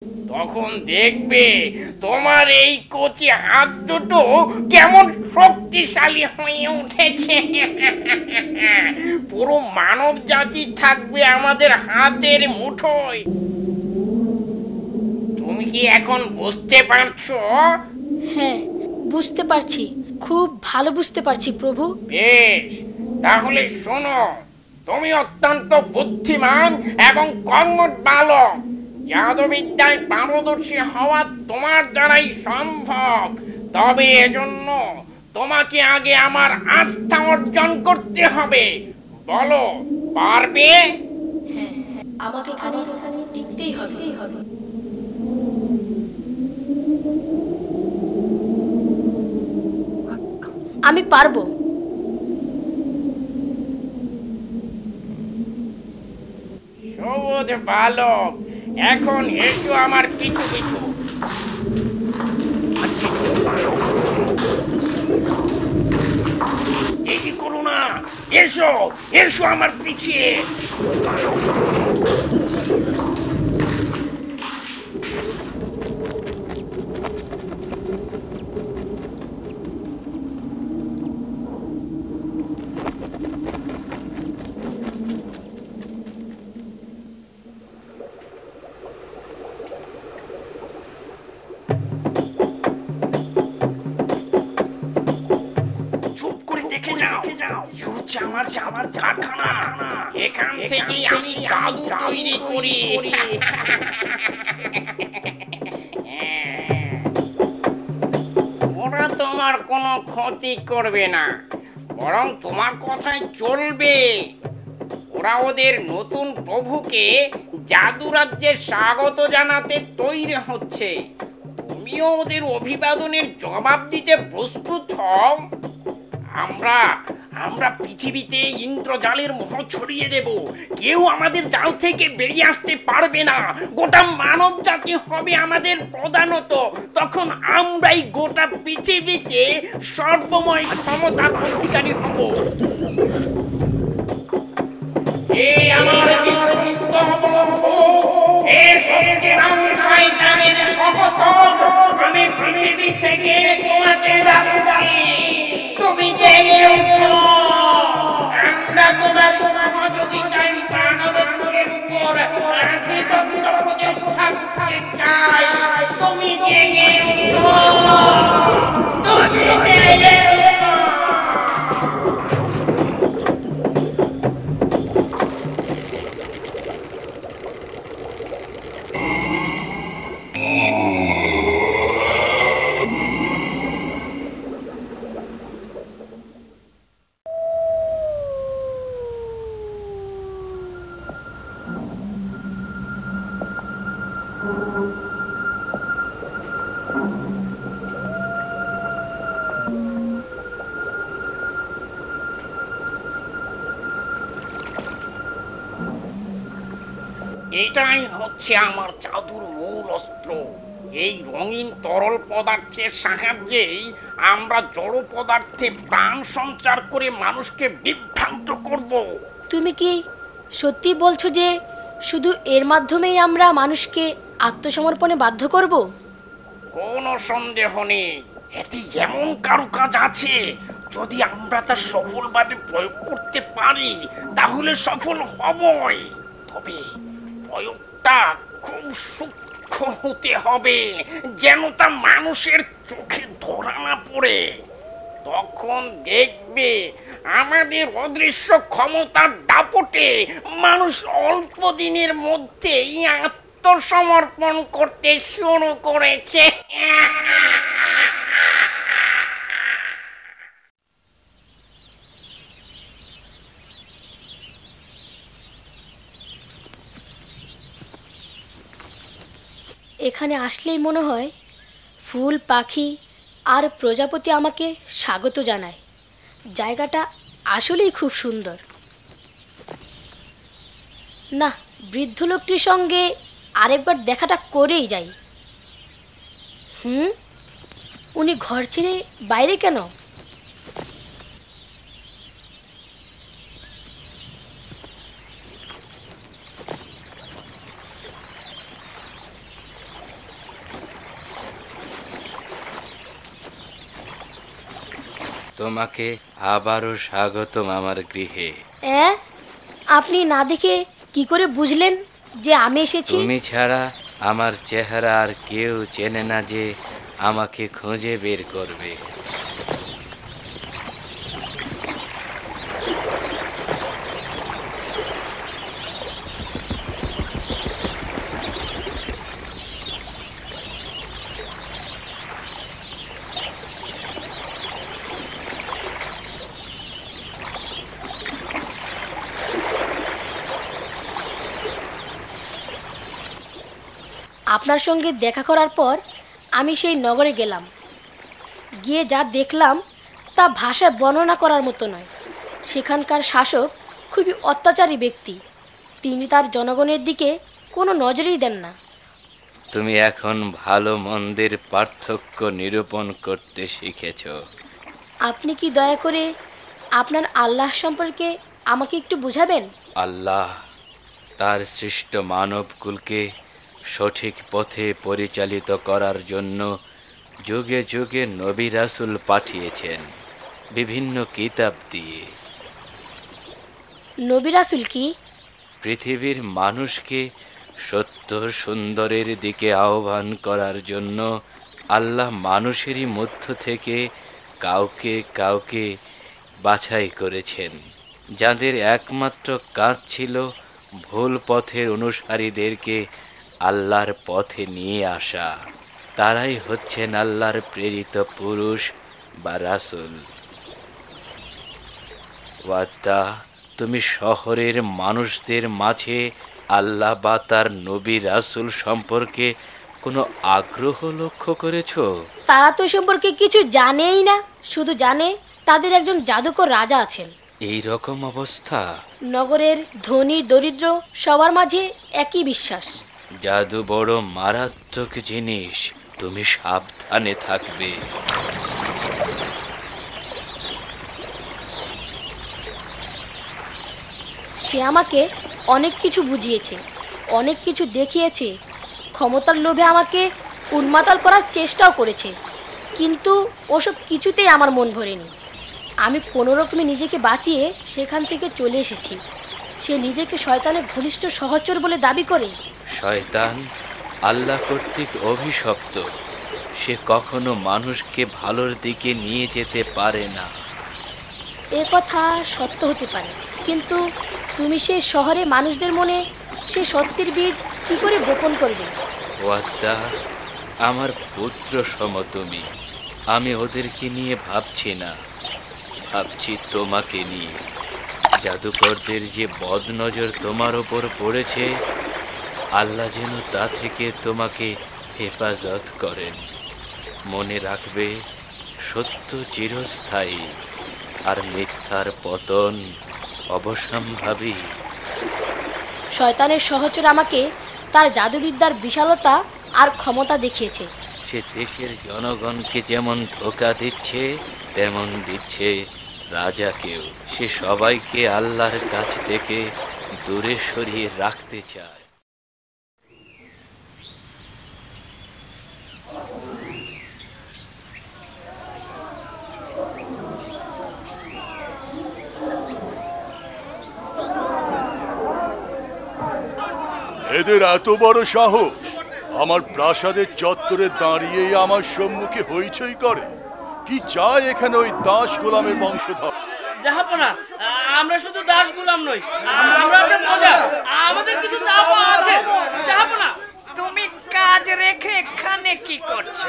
তখন দেখবে তোমার এই কচি হাত দুটো কেমন শক্তিশালী হয়ে উঠেছে। পুরো মানব জাতি থাকবে আমাদের হাতের মুঠোয়। তুমি কি এখন বুঝতে পারছো? হ্যাঁ, বুঝতে পারছি, খুব ভালো বুঝতে পারছি প্রভু। বেশ, তাহলে শোনো, তুমি অত্যন্ত বুদ্ধিমান এবং কর্মঠ বালক। জাদুবিদ্যায় পারদর্শী হওয়া তোমার দ্বারাই সম্ভব। তবে এজন্য তোমাকে আগে আমার আস্থা অর্জন করতে হবে। বলো, পারবে? আমাকে এখানে টিকতেই হবে। আমি পারবো। সবুজ বালক, এখন এসো আমার পিছু পিছু। দেরি করো না, এসো, এসো আমার পিছিয়ে। চুপ করে দেখে যাও, এ হচ্ছে আমার জাদুর কারখানা। এখান থেকেই আমি জাদু তৈরি করি। ওরা তোমার কোনো ক্ষতি করবে না, বরং তোমার কথাই চলবে। ওরা ওদের নতুন প্রভুকে জাদু রাজ্যে স্বাগত জানাতে তৈরি হচ্ছে। তুমিও ওদের অভিবাদনের জবাব দিতে প্রস্তুত হও। আমরা আমরা পৃথিবীতে ইন্দ্রজালের মোহ ছড়িয়ে দেব। কেউ আমাদের জাল থেকে বেরিয়ে আসতে পারবে না। গোটা মানব জাতি হবে আমাদের প্রধানত। তখন আমরাই গোটা পৃথিবীতে সর্বময় ক্ষমতার অধিকারী হব। এই আমার বিশ্বস্ত বন্ধু, এ শক্তিমান শয়তানের সহচর, আমি পৃথিবী থেকে তোমাকে ডাকছি। তুমি জেগে ওঠো। আমরা তোমার সহযোগিতায় মানবের উপর আধিপত্য প্রতিষ্ঠা করতে চাই। তুমি জেগে ওঠো। তুমি জেগে ওঠো। এটাই হচ্ছে আমার জাদুর মূল অস্ত্র। এই রঙিন তরল পদার্থের সাহায্যেই আমরা জড় পদার্থে প্রাণ সঞ্চার করে মানুষকে বিভ্রান্ত করব। তুমি কি সত্যি বলছো যে শুধু এর মাধ্যমেই আমরা মানুষকে আত্মসমর্পণে বাধ্য করব? কোনো সন্দেহ নেই, এতে এমন কারুকাজ আছে, যদি আমরা তা সফলভাবে প্রয়োগ করতে পারি তাহলে সফল হবই। তবে প্রয়োগটা খুব সূক্ষ্ম হতে হবে, যেন তা মানুষের চোখে ধরা না পড়ে। তখন দেখবে আমাদের অদৃশ্য ক্ষমতার দাপটে মানুষ অল্প দিনের মধ্যেই আত্মসমর্পণ করতে শুরু করেছে। এখানে আসলেই মনে হয় ফুল, পাখি আর প্রজাপতি আমাকে স্বাগত জানায়। জায়গাটা আসলেই খুব সুন্দর। না, বৃদ্ধ লোকটির সঙ্গে আরেকবার দেখাটা করেই যাই। উনি ঘর ছেড়ে বাইরে কেন? তোমাকে আবারও স্বাগতম আমার গৃহে। আপনি না দেখে কি করে বুঝলেন যে আমি এসেছি? তুমি ছাড়া আমার চেহারা আর কেউ চেনে না যে আমাকে খুঁজে বের করবে। আপনার সঙ্গে দেখা করার পর আমি সেই নগরে গেলাম। গিয়ে যা দেখলাম তা ভাষায় বর্ণনা করার মতো নয়। সেখানকার শাসক খুবই অত্যাচারী ব্যক্তি। তিনি তার জনগণের দিকে কোনো নজরই দেন না। তুমি এখন ভালো মন্দের পার্থক্য নিরূপণ করতে শিখেছ। আপনি কি দয়া করে আপনার আল্লাহ সম্পর্কে আমাকে একটু বুঝাবেন? আল্লাহ তার সৃষ্ট মানবকুলকে সঠিক পথে পরিচালিত করার জন্য যুগে যুগে নবী রাসূল পাঠিয়েছেন বিভিন্ন কিতাব দিয়ে। নবী রাসূল কি? পৃথিবীর মানুষকে সত্য সুন্দরের দিকে আহ্বান করার জন্য আল্লাহ মানুষেরই মধ্য থেকে কাউকে কাউকে বাছাই করেছেন, যাদের একমাত্র কাজ ছিল ভুল পথের অনুসারীদেরকে আল্লাহর পথে নিয়ে আসা। তারাই হচ্ছেন আল্লাহর প্রেরিত পুরুষ বা রাসূল। ওয়াদা, তুমি শহরের মানুষদের মাঝে আল্লাহ বা তার নবী রাসূল সম্পর্কে কোনো আগ্রহ লক্ষ্য করেছো? তারা তো সম্পর্কে কিছু জানেই না, শুধু জানে তাদের একজন জাদুকর রাজা আছেন। এই রকম অবস্থা? নগরের ধনী দরিদ্র সবার মাঝে একই বিশ্বাস। জাদু বড় মারাত্মক জিনিস, তুমি সাবধানে থাকবে। সে আমাকে অনেক কিছু বুঝিয়েছে, অনেক কিছু দেখিয়েছে, ক্ষমতার লোভে আমাকে উন্মাতাল করার চেষ্টাও করেছে, কিন্তু ওসব কিছুতেই আমার মন ভরেনি। আমি কোনো রকমে নিজেকে বাঁচিয়ে সেখান থেকে চলে এসেছি। সে নিজেকে শয়তানের ঘনিষ্ঠ সহচর বলে দাবি করে। শয়তান আল্লাহ কর্তৃক অভিশপ্ত, সে কখনো মানুষকে ভালোর দিকে নিয়ে যেতে পারে না। এ কথা সত্য হতে পারে, কিন্তু তুমি সেই শহরে মানুষদের মনে সে সত্যের বীজ কি করে বপন করবে? ওয়াদা, আমার পুত্র সম তুমি। আমি ওদেরকে নিয়ে ভাবছি না, ভাবছি তোমাকে নিয়ে। জাদুকরদের যে বদনজর তোমার ওপর পড়েছে, আল্লাহ যেন তা থেকে তোমাকে হেফাজত করেন। মনে রাখবে, সত্য চিরস্থায়ী আর মিথ্যার পতন অবশ্যম্ভাবী। শয়তানের সহচর আমাকে তার জাদুবিদ্যার বিশালতা আর ক্ষমতা দেখিয়েছে। সে দেশের জনগণকে যেমন ধোঁকা দিচ্ছে, তেমন দিচ্ছে রাজাকেও। সে সবাইকে আল্লাহর কাছ থেকে দূরে সরিয়ে রাখতে চায়। এদের এত বড় সাহস, আমার প্রাসাদের চত্বরে দাঁড়িয়ে আমার সম্মুখে হইচই করে। কি চায় এখানে ওই দাস গোলামের বংশধর? জাহাপনা, আমরা শুধু দাস গোলাম নই, আমরা আপনার প্রজা। আমাদের কিছু চাওয়া আছে। জাহাপনা, তুমি কাজ রেখে এখানে কি করছো?